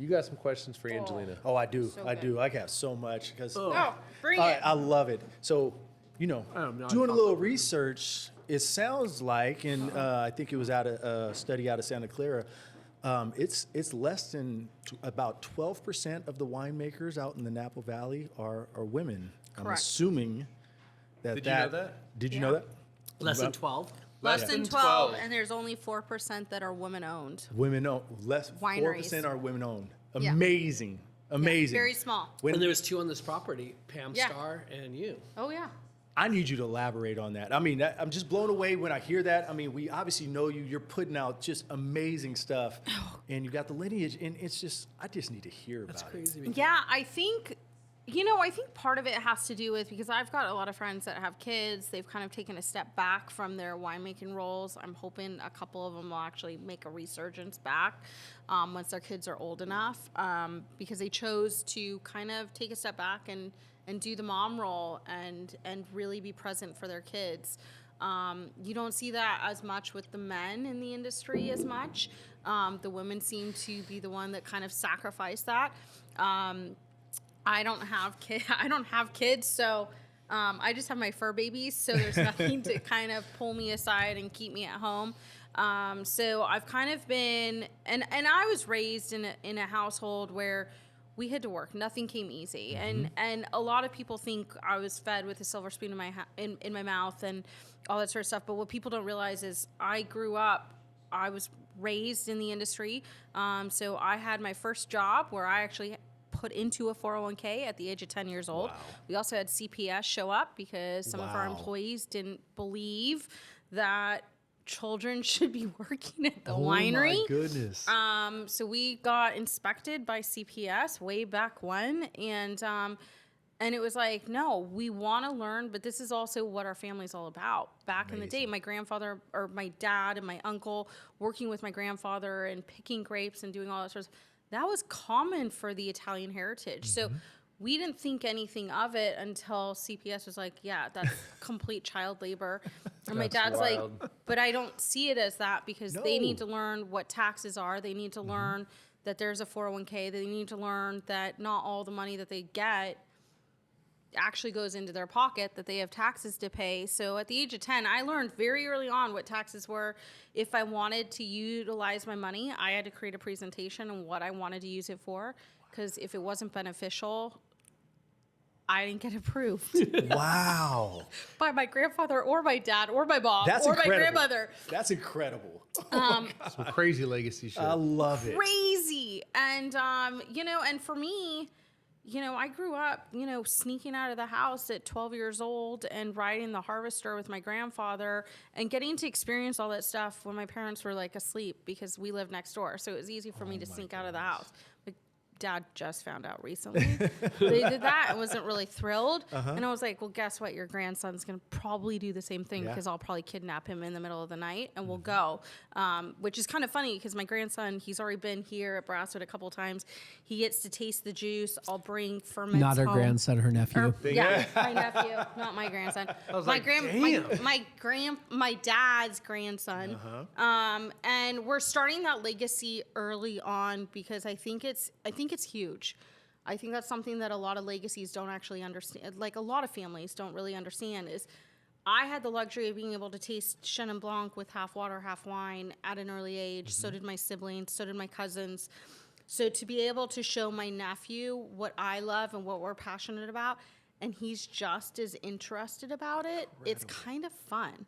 You got some questions for Angelina. Oh, I do. So I good. do. I got so much because Oh, bring it. I love it. So, I'm not doing a little confident. research, it sounds like, and I think it was out of a study out of Santa Clara. It's less than about 12% of the winemakers out in the Napa Valley are women. I'm Correct. assuming that. Did you know that? Did you Yeah. know that? Less than 12. Less than 12, and there's only 4% that are women-owned. Women owned. Less Wineries. 4% are women owned. Yeah. Amazing. Amazing. Very small. When, And there was 2 on this property, Pam Yeah. Starr and you. Oh, yeah. I need you to elaborate on that. I mean, I'm just blown away when I hear that. I mean, we obviously know you. You're putting out just amazing stuff, and you got the lineage, and it's just, I just need to hear That's about crazy. Yeah, I think part of it has to do with, because I've got a lot of friends that have kids. They've kind of taken a step back from their winemaking roles. I'm hoping a couple of them will actually make a resurgence back once their kids are old enough, because they chose to kind of take a step back and do the mom role and really be present for their kids. You don't see that as much with the men in the industry as much. The women seem to be the one that kind of sacrifice that. I don't have kids, so I just have my fur babies. So there's nothing to kind of pull me aside and keep me at home. So I've kind of been, and I was raised in a household where we had to work. Nothing came easy, and a lot of people think I was fed with a silver spoon in my mouth and all that sort of stuff. But what people don't realize is I was raised in the industry. So I had my first job where I actually put into a 401k at the age of 10 years old. Wow. We also had CPS show up because some of our Wow. employees didn't believe that children should be working at the Oh winery. my goodness. So we got inspected by CPS way back when, and it was like, no, we want to learn, but this is also what our family's all about. Back in the day, my grandfather or my dad and my uncle working with my grandfather and picking grapes and doing all that sort of stuff, that was common for the Italian heritage. So we didn't think anything of it until CPS was like, yeah, that's complete child labor. And my That's dad's wild. like, but I don't see it as that because they need to No. learn what taxes are. They need to learn that there's a 401k. They need to learn that not all the money that they get actually goes into their pocket, that they have taxes to pay. So at the age of 10, I learned very early on what taxes were. If I wanted to utilize my money, I had to create a presentation on what I wanted to use it for, because if it wasn't beneficial, I didn't get approved Wow. by my grandfather or my dad or my mom That's or incredible. my grandmother. That's incredible. Some crazy legacy shit. I love it. Crazy. And, and for me, I grew up, sneaking out of the house at 12 years old and riding the harvester with my grandfather and getting to experience all that stuff when my parents were like asleep because we lived next door. So it was easy for me to sneak out of the house. My dad just found out recently they did that and wasn't really thrilled. And I was like, well, guess what? Your grandson's going to probably do the same thing Yeah. because I'll probably kidnap him in the middle of the night and we'll go. Which is kind of funny because my grandson, he's already been here at Brasswood a couple of times. He gets to taste the juice. I'll bring ferments Not her home. grandson, her nephew. Yeah, my nephew, not my grandson. was my like, my dad's grandson. And we're starting that legacy early on because I think it's huge. I think that's something that a lot of legacies don't actually understand. Like a lot of families don't really understand is I had the luxury of being able to taste Chenin Blanc with half water, half wine at an early age. So did my siblings, so did my cousins. So to be able to show my nephew what I love and what we're passionate about, and he's just as interested about it, it's kind of fun.